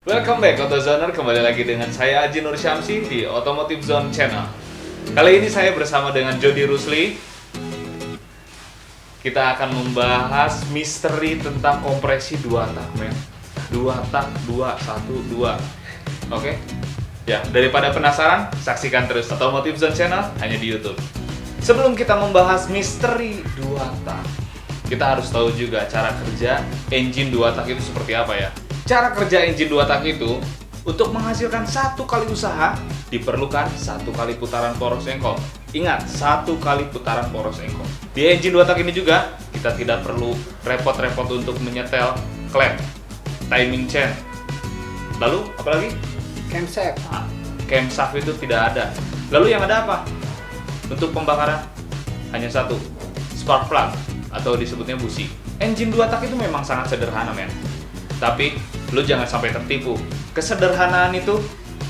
Welcome back AutoZoner, kembali lagi dengan saya Aji Nur Syamsi di Automotive Zone Channel. Kali ini saya bersama dengan Jody Rusli. Kita akan membahas misteri tentang kompresi 2 tak, men. 2 tak, 2, 1, 2. Oke? Ya, daripada penasaran, saksikan terus Automotive Zone Channel hanya di YouTube. Sebelum kita membahas misteri 2 tak, kita harus tahu juga cara kerja engine 2 tak itu seperti apa ya. Cara kerja engine 2 tak itu, untuk menghasilkan 1 kali usaha diperlukan 1 kali putaran poros engkol. Ingat, 1 kali putaran poros engkol. Di engine 2 tak ini juga kita tidak perlu repot-repot untuk menyetel klem, timing chain. Lalu apalagi? Camshaft. Camshaft itu tidak ada. Lalu yang ada apa? Untuk pembakaran hanya 1, spark plug atau disebutnya busi. Engine 2 tak itu memang sangat sederhana, men. Tapi lu jangan sampai tertipu. Kesederhanaan itu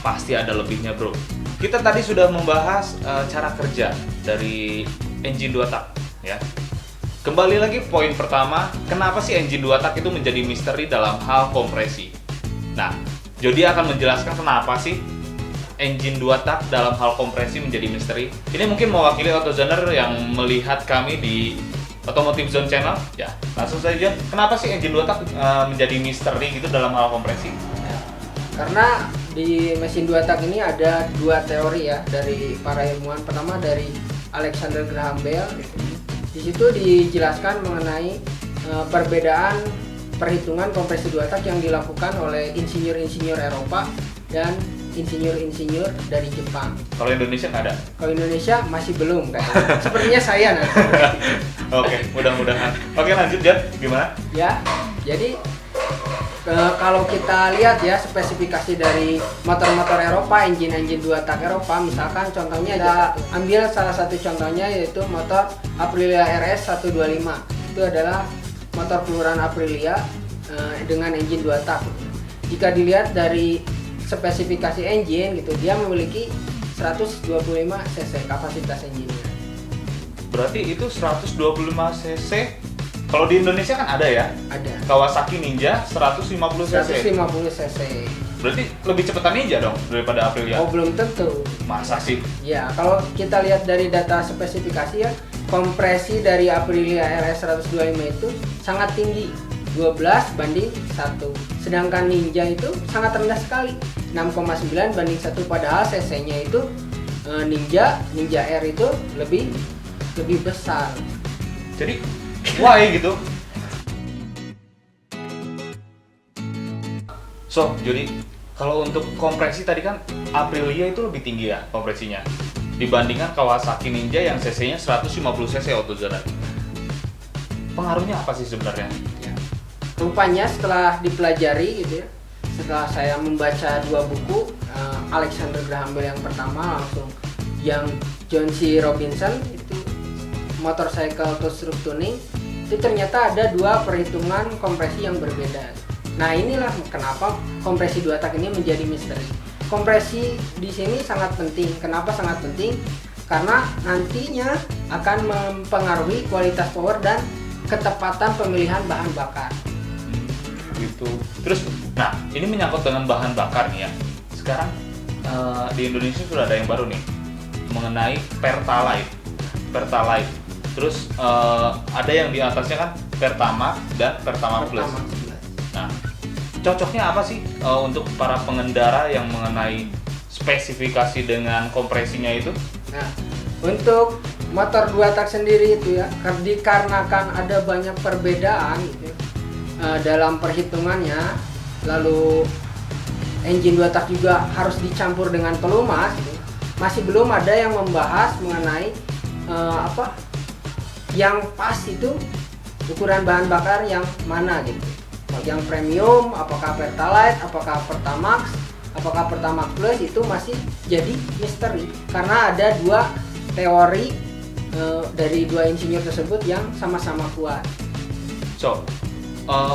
pasti ada lebihnya, bro. Kita tadi sudah membahas cara kerja dari engine 2 tak, ya. Kembali lagi poin pertama, kenapa sih engine 2 tak itu menjadi misteri dalam hal kompresi? Nah, Jody akan menjelaskan kenapa sih engine 2 tak dalam hal kompresi menjadi misteri. Ini mungkin mewakili AutoZoner yang melihat kami di Automotive Zone Channel, ya langsung saja. Kenapa sih engine 2 tak menjadi misteri gitu dalam hal kompresi? Karena di mesin 2 tak ini ada 2 teori ya dari para ilmuwan. Pertama dari Alexander Graham Bell. Di situ dijelaskan mengenai perbedaan perhitungan kompresi 2 tak yang dilakukan oleh insinyur-insinyur Eropa dan insinyur-insinyur dari Jepang. Kalau Indonesia nggak ada? Kalau Indonesia masih belum kayaknya. Sepertinya saya nanti. Oke, mudah-mudahan. Oke, lanjut Jan, gimana? Ya, jadi kalau kita lihat ya spesifikasi dari motor-motor Eropa, engine 2 tak Eropa, misalkan contohnya kita ambil salah satu contohnya yaitu motor Aprilia RS 125. Itu adalah motor keluaran Aprilia dengan engine 2 tak. Jika dilihat dari spesifikasi engine gitu, dia memiliki 125 cc kapasitas engine-nya. Berarti itu 125 cc. Kalau di Indonesia kan ada ya? Ada. Kawasaki Ninja 150 cc. 150 cc. Berarti lebih cepetan Ninja dong daripada Aprilia? Oh, belum tentu. Masa sih? Ya, kalau kita lihat dari data spesifikasi ya, kompresi dari Aprilia RS 125 itu sangat tinggi, 12 banding 1. Sedangkan Ninja itu sangat rendah sekali, 6,9 banding 1, padahal cc-nya itu Ninja R itu lebih besar. Jadi why gitu? So, jadi kalau untuk kompresi tadi kan Aprilia itu lebih tinggi ya kompresinya dibandingkan Kawasaki Ninja yang cc-nya 150 cc AutoZoner. Pengaruhnya apa sih sebenarnya? Ya. Rupanya setelah dipelajari gitu ya, setelah saya membaca 2 buku, Alexander Graham Bell yang pertama, langsung yang John C. Robinson itu Motorcycle to Stroke Tuning, itu ternyata ada 2 perhitungan kompresi yang berbeda. Nah, inilah kenapa kompresi 2 tak ini menjadi misteri. Kompresi di sini sangat penting. Kenapa sangat penting? Karena nantinya akan mempengaruhi kualitas power dan ketepatan pemilihan bahan bakar. Gitu. Terus, nah ini menyangkut dengan bahan bakar nih ya. Sekarang di Indonesia sudah ada yang baru nih mengenai Pertalite. Terus ada yang di atasnya kan Pertamax dan Pertamax Plus. Nah, cocoknya apa sih untuk para pengendara yang mengenai spesifikasi dengan kompresinya itu? Nah, untuk motor 2 tak sendiri itu ya, dikarenakan ada banyak perbedaan gitu, dalam perhitungannya, lalu engine 2 tak juga harus dicampur dengan pelumas gitu. Masih belum ada yang membahas mengenai yang pas itu ukuran bahan bakar yang mana gitu. Yang premium, apakah Pertalite, apakah Pertamax, apakah Pertamax Plus, itu masih jadi misteri karena ada 2 teori dari 2 insinyur tersebut yang sama-sama kuat. So,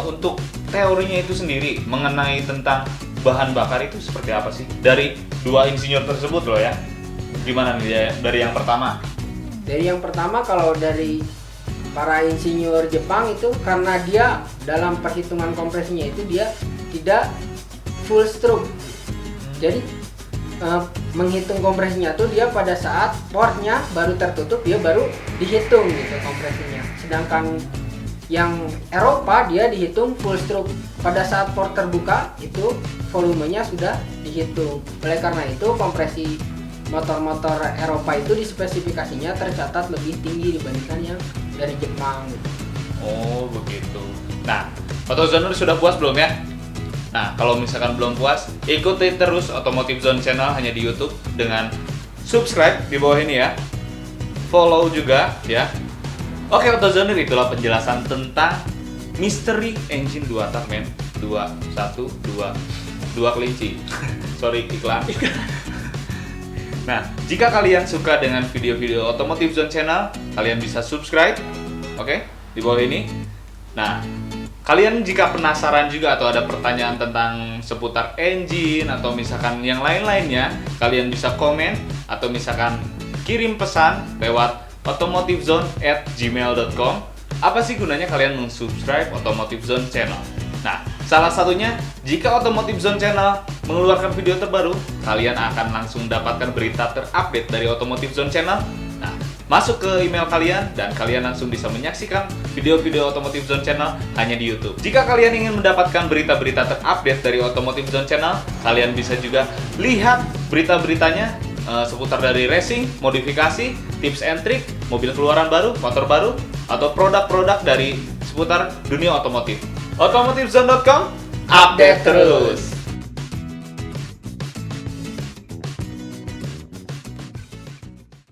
untuk teorinya itu sendiri mengenai tentang bahan bakar itu seperti apa sih? Dari 2 insinyur tersebut loh ya. Gimana nih dari yang pertama? Dari yang pertama, kalau dari para insinyur Jepang itu, karena dia dalam perhitungan kompresinya itu dia tidak full stroke. Jadi menghitung kompresinya tuh dia pada saat portnya baru tertutup dia baru dihitung gitu kompresinya. Sedangkan yang Eropa dia dihitung full stroke. Pada saat port terbuka itu volumenya sudah dihitung. Oleh karena itu kompresi motor-motor Eropa itu di spesifikasinya tercatat lebih tinggi dibandingkan yang dari Jepang gitu. Oh begitu. Nah, AutoZoner sudah puas belum ya? Nah, kalau misalkan belum puas, ikuti terus Automotive Zone Channel hanya di YouTube dengan subscribe di bawah ini ya. Follow juga ya. Oke, AutoZoner, itulah penjelasan tentang misteri engine 2 tak men. 2 kelinci. Sorry, iklan. Nah, jika kalian suka dengan video-video Automotive Zone Channel, kalian bisa subscribe, oke, di bawah ini. Nah, kalian jika penasaran juga atau ada pertanyaan tentang seputar engine atau misalkan yang lain-lainnya, kalian bisa komen atau misalkan kirim pesan lewat automotivezone@gmail.com. Apa sih gunanya kalian mensubscribe Automotive Zone Channel? Nah, salah satunya jika Automotive Zone Channel mengeluarkan video terbaru, kalian akan langsung mendapatkan berita terupdate dari Automotive Zone Channel. Nah, masuk ke email kalian dan kalian langsung bisa menyaksikan video-video Automotive Zone Channel hanya di YouTube. Jika kalian ingin mendapatkan berita-berita terupdate dari Automotive Zone Channel, kalian bisa juga lihat berita-beritanya seputar dari racing, modifikasi, tips and trick, mobil keluaran baru, motor baru, atau produk-produk dari seputar dunia otomotif. Automotivezone.com, update terus.